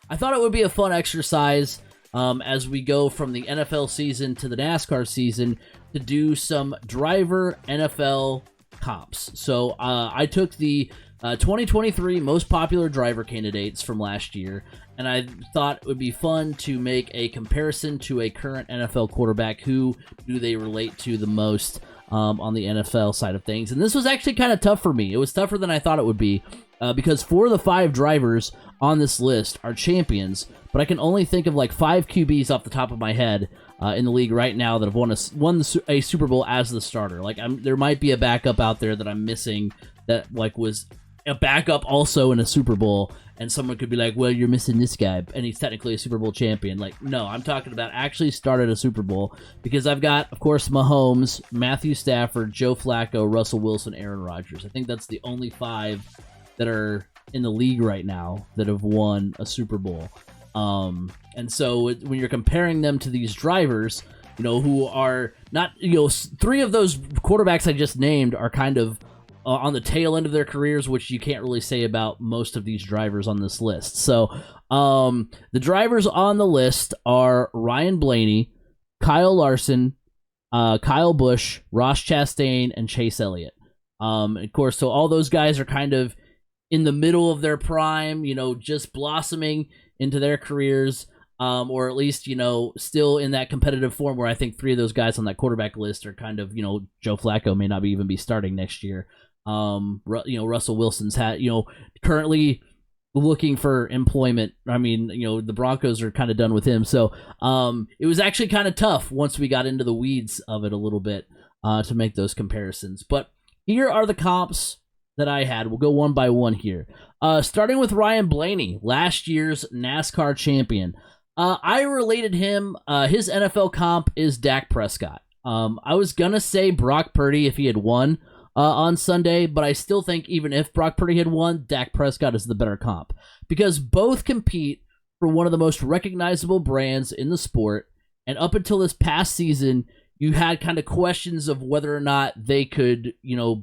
I thought it would be a fun exercise as we go from the NFL season to the NASCAR season to do some driver NFL comps. So I took the 2023 most popular driver candidates from last year, and I thought it would be fun to make a comparison to a current NFL quarterback. Who do they relate to the most on the NFL side of things? And this was actually kind of tough for me. It was tougher than I thought it would be because 4 of the 5 drivers on this list are champions, but I can only think of like 5 QBs off the top of my head in the league right now that have won a Super Bowl as the starter. Like there might be a backup out there that I'm missing that like was a backup also in a Super Bowl, and someone could be like, well, you're missing this guy, and he's technically a Super Bowl champion. Like, no, I'm talking about actually started a Super Bowl, because I've got, of course, Mahomes, Matthew Stafford, Joe Flacco, Russell Wilson, Aaron Rodgers. I think that's the only 5 that are in the league right now that have won a Super Bowl. And so when you're comparing them to these drivers, who are not, 3 of those quarterbacks I just named are kind of on the tail end of their careers, which you can't really say about most of these drivers on this list. So the drivers on the list are Ryan Blaney, Kyle Larson, Kyle Busch, Ross Chastain, and Chase Elliott. Of course, so all those guys are kind of in the middle of their prime, just blossoming into their careers, or at least, still in that competitive form where I think 3 of those guys on that quarterback list are kind of, Joe Flacco may not even be starting next year. Russell Wilson's currently looking for employment. I mean, the Broncos are kind of done with him. So it was actually kind of tough once we got into the weeds of it a little bit to make those comparisons. But here are the comps that I had. We'll go one by one here. Starting with Ryan Blaney, last year's NASCAR champion. I related him. His NFL comp is Dak Prescott. I was going to say Brock Purdy if he had won on Sunday, but I still think even if Brock Purdy had won, Dak Prescott is the better comp, because both compete for one of the most recognizable brands in the sport, and up until this past season, you had kind of questions of whether or not they could,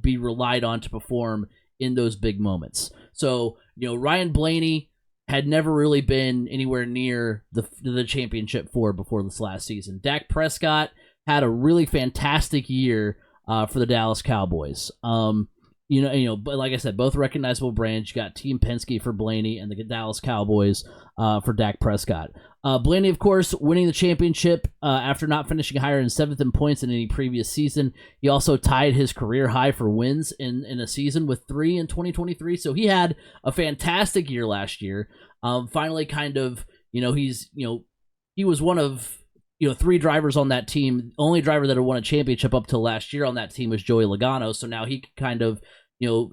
be relied on to perform in those big moments. So, Ryan Blaney had never really been anywhere near the championship before this last season. Dak Prescott had a really fantastic year for the Dallas Cowboys. But like I said, both recognizable brands. You got Team Penske for Blaney and the Dallas Cowboys for Dak Prescott. Blaney, of course, winning the championship after not finishing higher than 7th in points in any previous season. He also tied his career high for wins in a season with 3 in 2023. So he had a fantastic year last year. Finally, kind of, he was one of 3 drivers on that team. The only driver that had won a championship up till last year on that team was Joey Logano. So now he could kind of,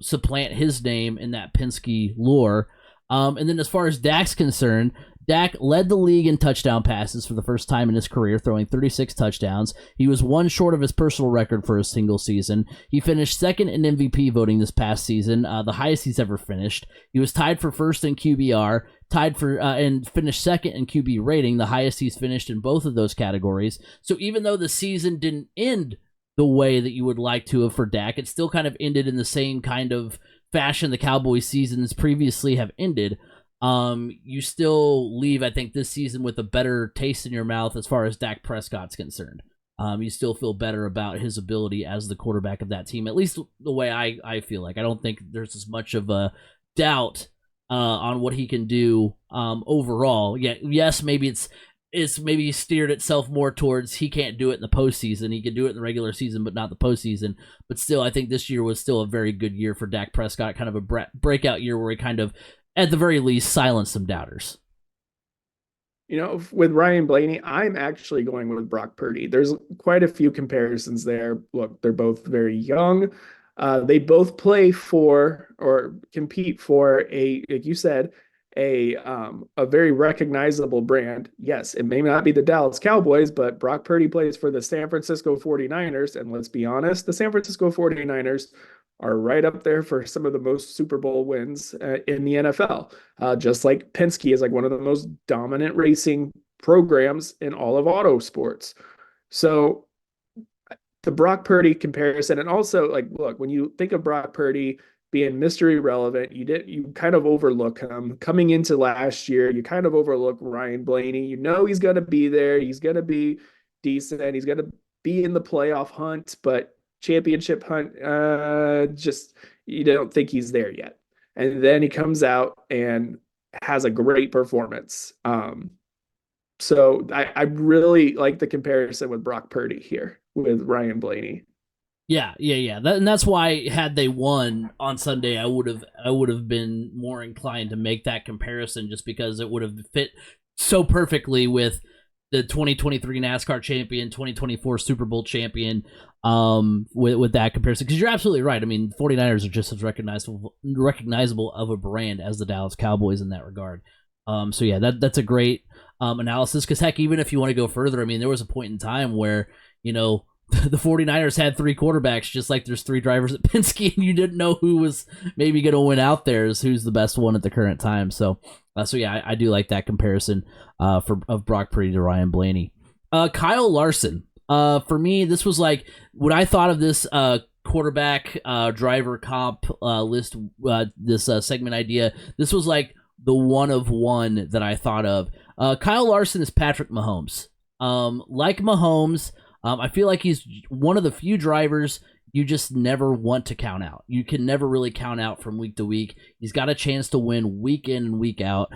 supplant his name in that Penske lore. And then as far as Dak's concerned, Dak led the league in touchdown passes for the first time in his career, throwing 36 touchdowns. He was 1 short of his personal record for a single season. He finished 2nd in MVP voting this past season, the highest he's ever finished. He was tied for 1st in QBR, tied for and finished 2nd in QB rating, the highest he's finished in both of those categories. So even though the season didn't end the way that you would like to have for Dak, it still kind of ended in the same kind of fashion the Cowboys seasons previously have ended. You still leave, I think, this season with a better taste in your mouth as far as Dak Prescott's concerned. You still feel better about his ability as the quarterback of that team, at least the way I feel like. I don't think there's as much of a doubt on what he can do overall. Yeah, yes, maybe it's maybe steered itself more towards he can't do it in the postseason. He can do it in the regular season, but not the postseason. But still, I think this year was still a very good year for Dak Prescott, kind of a breakout year where he kind of, at the very least, silenced some doubters. With Ryan Blaney, I'm actually going with Brock Purdy. There's quite a few comparisons there. Look, they're both very young. They both play for or compete for like you said, a very recognizable brand. Yes, it may not be the Dallas Cowboys, but Brock Purdy plays for the San Francisco 49ers. And let's be honest, the San Francisco 49ers are right up there for some of the most Super Bowl wins in the NFL. Just like Penske is like one of the most dominant racing programs in all of auto sports. So the Brock Purdy comparison, and also like, look, when you think of Brock Purdy, being mystery relevant. You kind of overlook him coming into last year. You kind of overlook Ryan Blaney. You know he's going to be there. He's going to be decent. He's going to be in the playoff hunt, but championship hunt, just you don't think he's there yet. And then he comes out and has a great performance. So I really like the comparison with Brock Purdy here with Ryan Blaney. Yeah. And that's why had they won on Sunday, I would have been more inclined to make that comparison, just because it would have fit so perfectly with the 2023 NASCAR champion, 2024 Super Bowl champion, with that comparison. Because you're absolutely right. I mean, 49ers are just as recognizable of a brand as the Dallas Cowboys in that regard. So yeah, that's a great analysis. Because heck, even if you want to go further, I mean, there was a point in time where, you know, the 49ers had three quarterbacks, just like there's three drivers at Penske, and you didn't know who was maybe going to win out there, is who's the best one at the current time. So yeah, I do like that comparison of Brock Purdy to Ryan Blaney. Kyle Larson. For me, this was like when I thought of this quarterback driver comp list, this segment idea. This was like the one of one that I thought of. Kyle Larson is Patrick Mahomes. Like Mahomes. I feel like he's one of the few drivers you just never want to count out. You can never really count out from week to week. He's got a chance to win week in and week out.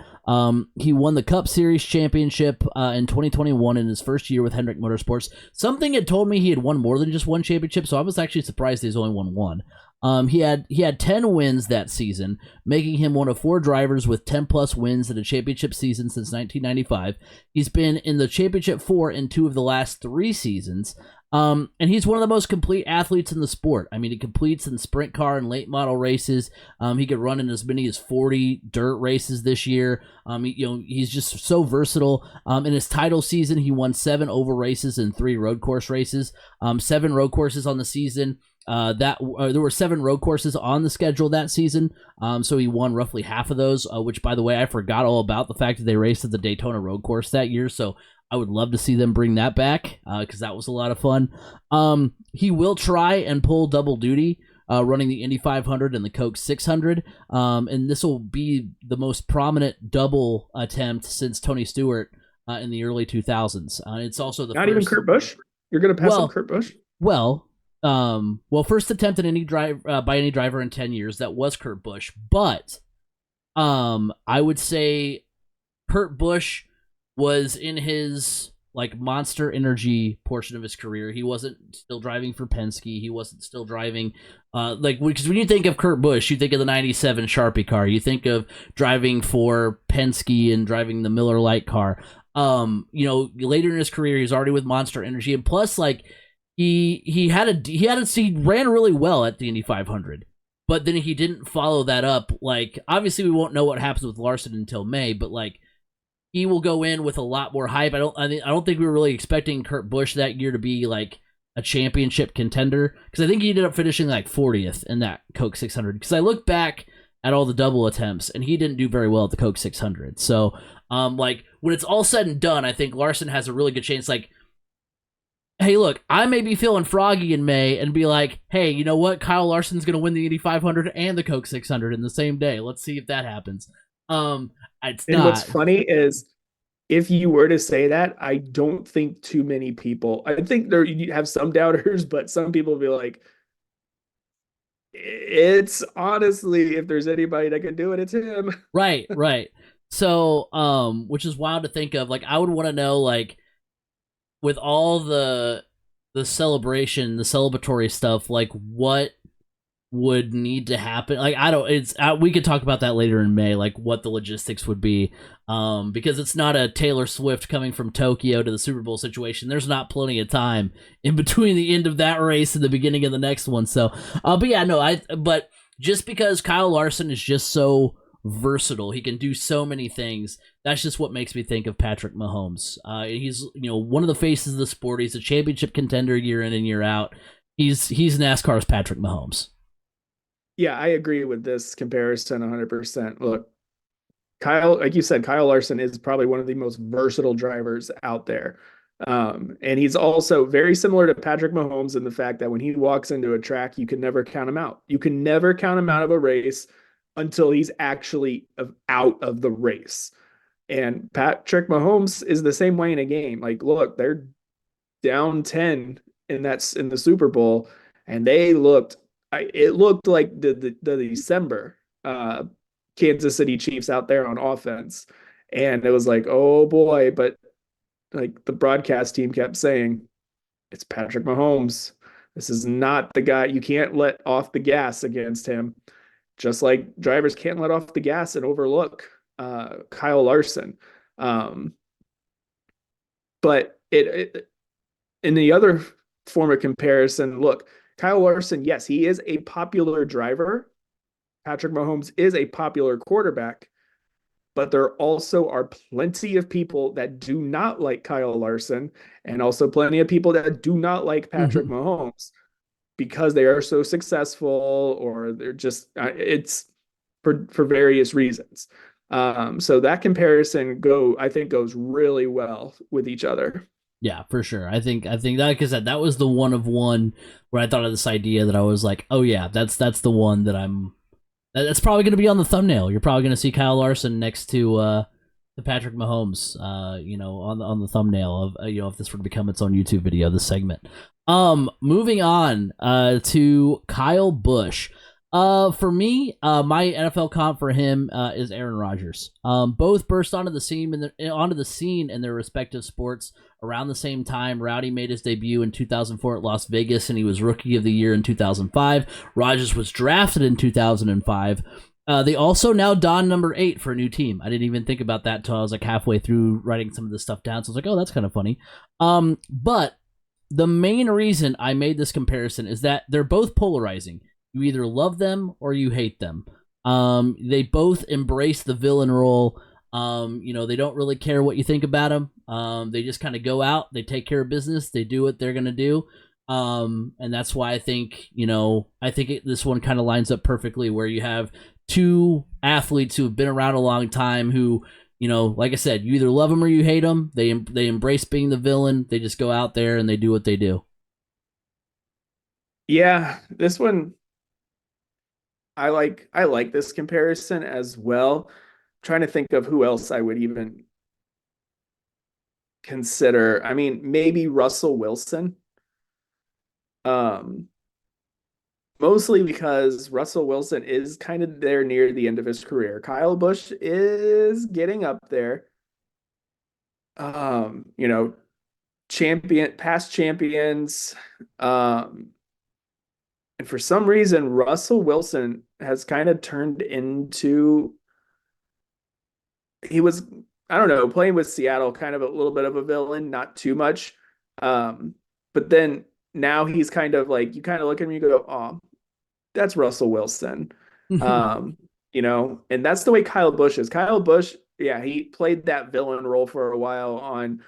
He won the Cup Series championship in 2021 in his first year with Hendrick Motorsports. Something had told me he had won more than just one championship, so I was actually surprised he's only won one. He had 10 wins that season, making him one of four drivers with 10 plus wins in a championship season since 1995. He's been in the championship 4 in 2 of the last 3 seasons. And he's one of the most complete athletes in the sport. I mean, he completes in sprint car and late model races. He could run in as many as 40 dirt races this year. He's just so versatile. In his title season, he won 7 oval races and 3 road course races. 7 road courses on the season. There were 7 road courses on the schedule that season, so he won roughly half of those, which, by the way, I forgot all about the fact that they raced at the Daytona road course that year, so I would love to see them bring that back, because that was a lot of fun. He will try and pull double duty, running the Indy 500 and the Coke 600, and this will be the most prominent double attempt since Tony Stewart in the early 2000s. It's also the Not first... even Kurt Busch? You're going to pass on Kurt Busch? First attempt at any by any driver in 10 years, that was Kurt Busch. But I would say Kurt Busch was in his like Monster Energy portion of his career. He wasn't still driving for Penske. He wasn't still driving because when you think of Kurt Busch, you think of the 97 Sharpie car. You think of driving for Penske and driving the Miller Lite car. Later in his career, he's already with Monster Energy, and plus like he ran really well at the Indy 500, but then he didn't follow that up. Like, obviously we won't know what happens with Larson until May, but like he will go in with a lot more hype. I don't think we were really expecting Kurt Busch that year to be like a championship contender, because I think he ended up finishing like 40th in that Coke 600. Because I look back at all the double attempts, and he didn't do very well at the Coke 600. So, like when it's all said and done, I think Larson has a really good chance. Like, hey, look, I may be feeling froggy in May and be like, hey, you know what? Kyle Larson's going to win the Indy 500 and the Coke 600 in the same day. Let's see if that happens. It's not. What's funny is, if you were to say that, I don't think too many people, I think you have some doubters, but some people will be like, it's honestly, if there's anybody that can do it, it's him. Right. So, which is wild to think of. Like, I would want to know, like, with all the celebration, the celebratory stuff, like what would need to happen. Like, we could talk about that later in May, like what the logistics would be, because it's not a Taylor Swift coming from Tokyo to the Super Bowl situation. There's not plenty of time in between the end of that race and the beginning of the next one. So, but just because Kyle Larson is just so versatile, he can do so many things. That's just what makes me think of Patrick Mahomes. He's one of the faces of the sport. He's a championship contender year in and year out. He's NASCAR's Patrick Mahomes. Yeah, I agree with this comparison 100%. Look, Kyle, like you said, Kyle Larson is probably one of the most versatile drivers out there. And he's also very similar to Patrick Mahomes in the fact that when he walks into a track, you can never count him out. You can never count him out of a race until he's actually out of the race. And Patrick Mahomes is the same way in a game. Like, look, they're down 10 and that's in the Super Bowl, and it looked like the December Kansas City Chiefs out there on offense. And it was like, oh boy, but like the broadcast team kept saying, it's Patrick Mahomes. This is not the guy. You can't let off the gas against him. Just like drivers can't let off the gas and overlook Kyle Larson. Um, but in the other form of comparison, look, Kyle Larson, yes, he is a popular driver. Patrick Mahomes is a popular quarterback, but there also are plenty of people that do not like Kyle Larson and also plenty of people that do not like Patrick Mahomes because they are so successful or they're just it's for various reasons. So that comparison I think goes really well with each other. Yeah, for sure. I think like I said, that was the one of one where I thought of this idea that I was like, oh yeah, that's the one that's probably going to be on the thumbnail. You're probably going to see Kyle Larson next to Patrick Mahomes, on the thumbnail of if this were to become its own YouTube video, this segment. Moving on to Kyle Busch. For me, my NFL comp for him is Aaron Rodgers. Both burst onto the scene in their respective sports around the same time. Rowdy made his debut in 2004 at Las Vegas, and he was Rookie of the Year in 2005. Rodgers was drafted in 2005. They also now don number 8 for a new team. I didn't even think about that until I was like halfway through writing some of this stuff down. So I was like, oh, that's kind of funny. But the main reason I made this comparison is that they're both polarizing. You either love them or you hate them. They both embrace the villain role. They don't really care what you think about them. They just kind of go out, they take care of business, they do what they're going to do. And that's why I think, this one kind of lines up perfectly where you have two athletes who have been around a long time who, like I said, you either love them or you hate them. They embrace being the villain. They just go out there and they do what they do. Yeah, this one I like this comparison as well. I'm trying to think of who else I would even consider. I mean, maybe Russell Wilson. Um, Mostly because Russell Wilson is kind of there near the end of his career. Kyle Busch is getting up there. Um, you know, past champions. Um, and for some reason, Russell Wilson has kind of turned into he was, I don't know, playing with Seattle, kind of a little bit of a villain, not too much. But then now he's kind of like you kind of look at him and you go, oh, that's Russell Wilson. And that's the way Kyle Busch is. Kyle Busch, yeah, he played that villain role for a while on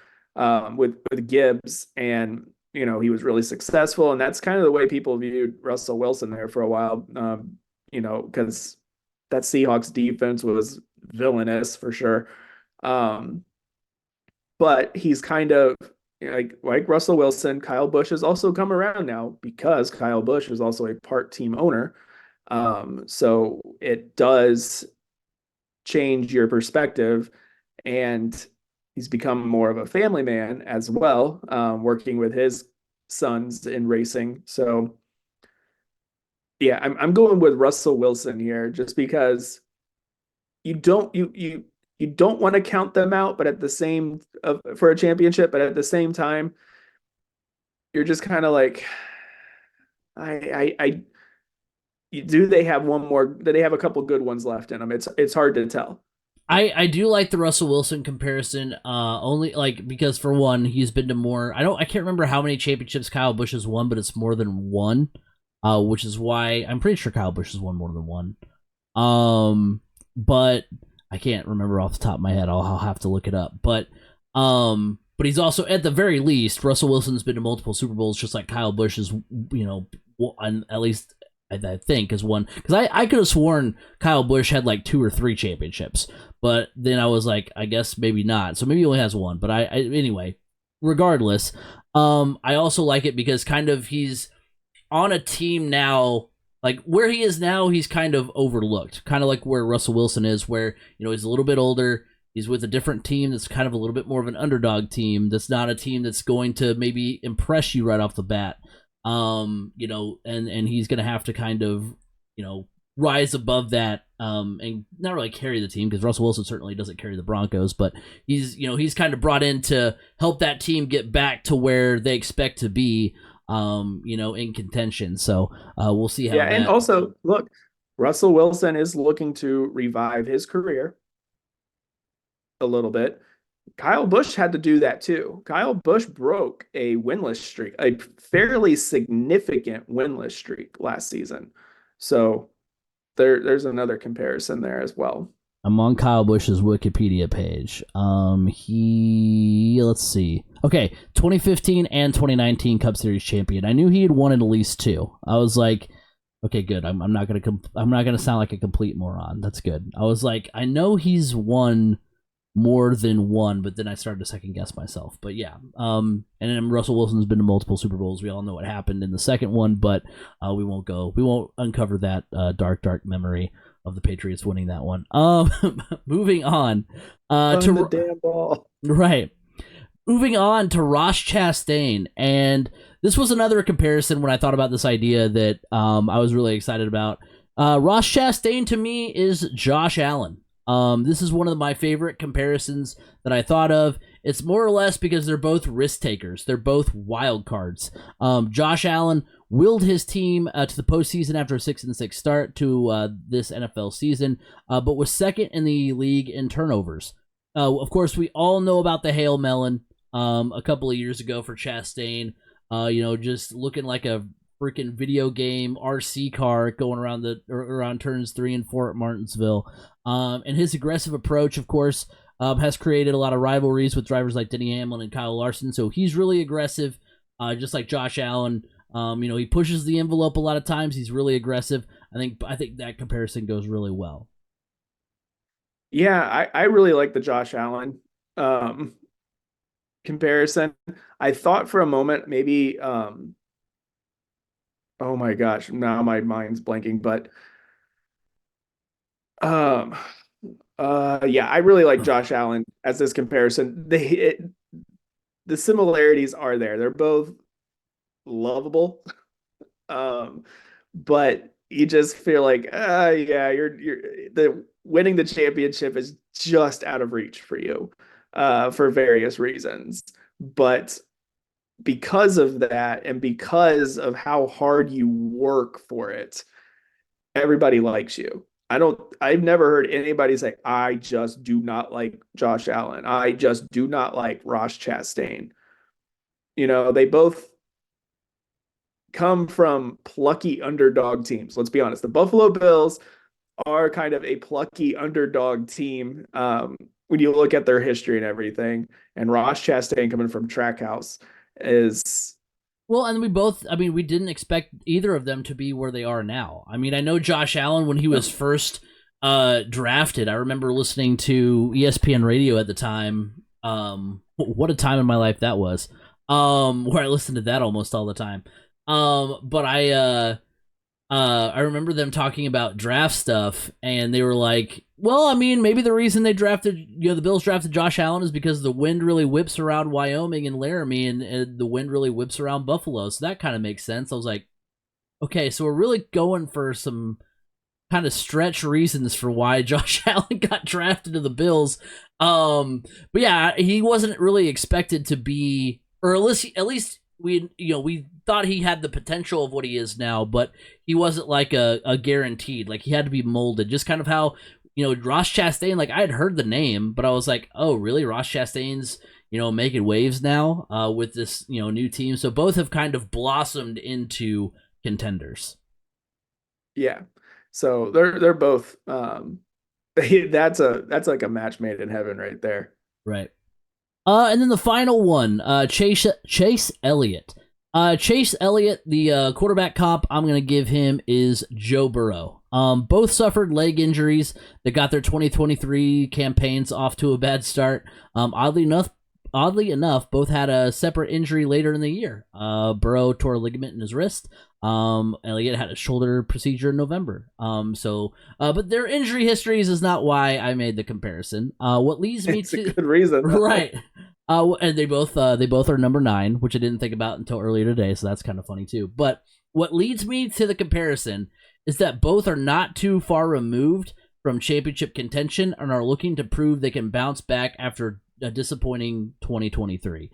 with Gibbs, and he was really successful, and that's kind of the way people viewed Russell Wilson there for a while. Because that Seahawks defense was villainous for sure. But he's kind of like Russell Wilson. Kyle Busch has also come around now because Kyle Busch is also a part team owner. So it does change your perspective, and he's become more of a family man as well, working with his sons in racing. So yeah, I'm going with Russell Wilson here just because you don't want to count them out, but at the same for a championship, but at the same time, you're just kind of like, do they have one more? Do they have a couple good ones left in them? It's hard to tell. I do like the Russell Wilson comparison, only like because for one, he's been to more. I can't remember how many championships Kyle Busch has won, but it's more than one. Which is why I'm pretty sure Kyle Busch has won more than one. But I can't remember off the top of my head. I'll have to look it up. But he's also, at the very least, Russell Wilson's been to multiple Super Bowls, just like Kyle Busch is, at least I think is one. Because I could have sworn Kyle Busch had like 2 or 3 championships, but then I was like, I guess maybe not. So maybe he only has one. But anyway, regardless, I also like it because kind of he's on a team now, like where he is now, he's kind of overlooked, kind of like where Russell Wilson is, where he's a little bit older. He's with a different team that's kind of a little bit more of an underdog team. That's not a team that's going to maybe impress you right off the bat. And he's going to have to kind of, rise above that, and not really carry the team, because Russell Wilson certainly doesn't carry the Broncos, but he's kind of brought in to help that team get back to where they expect to be, in contention. So we'll see how. Yeah, and also look, Russell Wilson is looking to revive his career a little bit. Kyle Busch had to do that too. Kyle Busch broke a winless streak, a fairly significant winless streak last season. So there's another comparison there as well. I'm on Kyle Busch's Wikipedia page. Let's see. Okay, 2015 and 2019 Cup Series champion. I knew he had won at least two. I was like, okay, good. I'm not gonna sound like a complete moron. That's good. I was like, I know he's won more than one, but then I started to second guess myself. But yeah, and then Russell Wilson's been to multiple Super Bowls. We all know what happened in the second one, but we won't uncover that dark memory of the Patriots winning that one. Moving on to the damn ball. Right. Moving on to Ross Chastain, and this was another comparison when I thought about this idea that I was really excited about. Ross Chastain to me is Josh Allen. This is one of my favorite comparisons that I thought of. It's more or less because they're both risk takers. They're both wild cards. Josh Allen willed his team to the postseason after a 6-6 start to this NFL season, but was second in the league in turnovers. Of course, we all know about the Hail Melon a couple of years ago for Chastain. Just looking like a freaking video game RC car going around turns 3 and 4 at Martinsville. And his aggressive approach, of course, has created a lot of rivalries with drivers like Denny Hamlin and Kyle Larson. So he's really aggressive, just like Josh Allen. He pushes the envelope a lot of times. He's really aggressive. I think that comparison goes really well. Yeah, I really like the Josh Allen comparison. I thought for a moment maybe oh my gosh, now my mind's blanking, but yeah, I really like Josh Allen as this comparison. The similarities are there. They're both lovable. But you just feel like, yeah, you're the winning the championship is just out of reach for you, for various reasons. But because of that, and because of how hard you work for it, everybody likes you. I've never heard anybody say, I just do not like Josh Allen. I just do not like Ross Chastain. They both come from plucky underdog teams. Let's be honest. The Buffalo Bills are kind of a plucky underdog team when you look at their history and everything. And Ross Chastain coming from Trackhouse is... Well, and we didn't expect either of them to be where they are now. I mean, I know Josh Allen, when he was first drafted, I remember listening to ESPN radio at the time. What a time in my life that was, where I listened to that almost all the time. But I remember them talking about draft stuff, and they were like, well, I mean, maybe the reason they the Bills drafted Josh Allen is because the wind really whips around Wyoming and Laramie, and the wind really whips around Buffalo. So that kind of makes sense. I was like, okay, so we're really going for some kind of stretch reasons for why Josh Allen got drafted to the Bills. But yeah, he wasn't really expected to be, or at least we thought he had the potential of what he is now, but he wasn't like a guaranteed. Like, he had to be molded, just kind of how Ross Chastain, like, I had heard the name, but I was like, oh really, Ross Chastain's making waves now with this new team. So both have kind of blossomed into contenders. Yeah, so they're both that's like a match made in heaven right there. Right. And then the final one, Chase Elliott. Chase Elliott, the quarterback comp I'm going to give him is Joe Burrow. Both suffered leg injuries that got their 2023 campaigns off to a bad start. Oddly enough, oddly enough, both had a separate injury later in the year. Burrow tore a ligament in his wrist. Elliott had a shoulder procedure in November. But their injury histories is not why I made the comparison. What leads me it's to a good reason, right. And they both are number 9, which I didn't think about until earlier today, so that's kind of funny too. But what leads me to the comparison is that both are not too far removed from championship contention and are looking to prove they can bounce back after a disappointing 2023.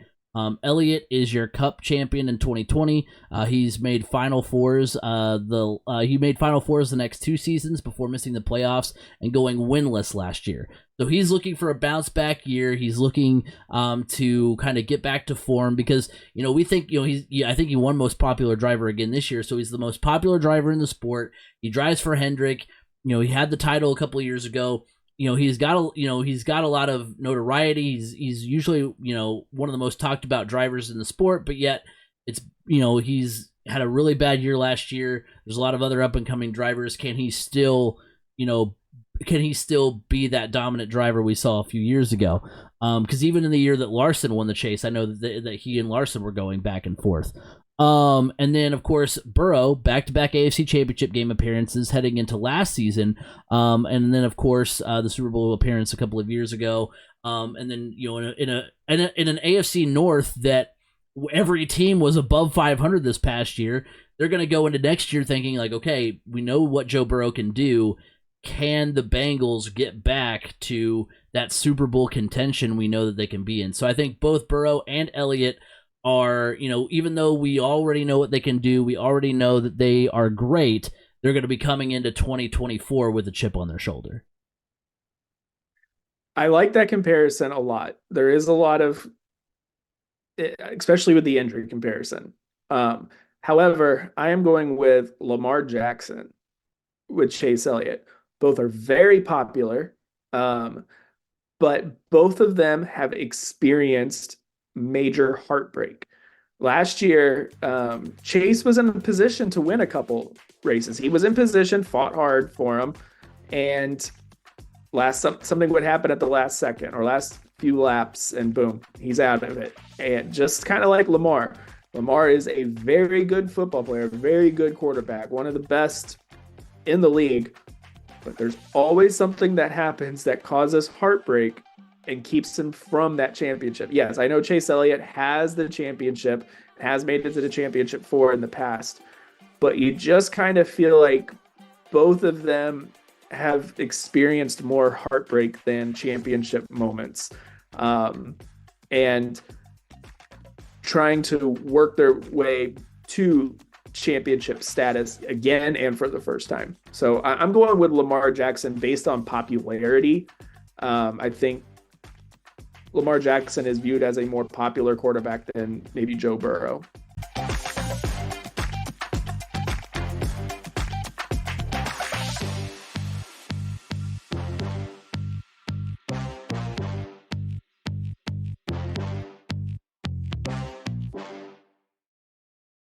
Elliott is your Cup champion in 2020. He's made Final Fours. He made Final Fours the next 2 seasons before missing the playoffs and going winless last year. So he's looking for a bounce back year. He's looking to kind of get back to form because we think I think he won most popular driver again this year. So he's the most popular driver in the sport. He drives for Hendrick. He had the title a couple of years ago. He's got a lot of notoriety. He's usually one of the most talked about drivers in the sport, but yet it's he's had a really bad year last year. There's a lot of other up and coming drivers. Can he still be that dominant driver we saw a few years ago? Because even in the year that Larson won the chase, I know that he and Larson were going back and forth. And then of course Burrow, back-to-back AFC Championship game appearances heading into last season, and then of course the Super Bowl appearance a couple of years ago, and then in an AFC North that every team was above 500 this past year. They're going to go into next year thinking like, okay, we know what Joe Burrow can do. Can the Bengals get back to that Super Bowl contention we know that they can be in? So I think both Burrow and Elliott are, even though we already know what they can do, we already know that they are great, they're going to be coming into 2024 with a chip on their shoulder. I like that comparison a lot. There is a lot of, especially with the injury comparison. However, I am going with Lamar Jackson with Chase Elliott. Both are very popular, but both of them have experienced major heartbreak. Last year, Chase was in a position to win a couple races. He was in position, fought hard for him, and something would happen at the last second or last few laps, and boom, he's out of it. And just kind of like Lamar is a very good football player, very good quarterback, one of the best in the league. But there's always something that happens that causes heartbreak and keeps him from that championship. Yes, I know Chase Elliott has the championship, has made it to the championship 4 in the past, but you just kind of feel like both of them have experienced more heartbreak than championship moments, and trying to work their way to championship status again and for the first time. So I'm going with Lamar Jackson based on popularity. I think Lamar Jackson is viewed as a more popular quarterback than maybe Joe Burrow.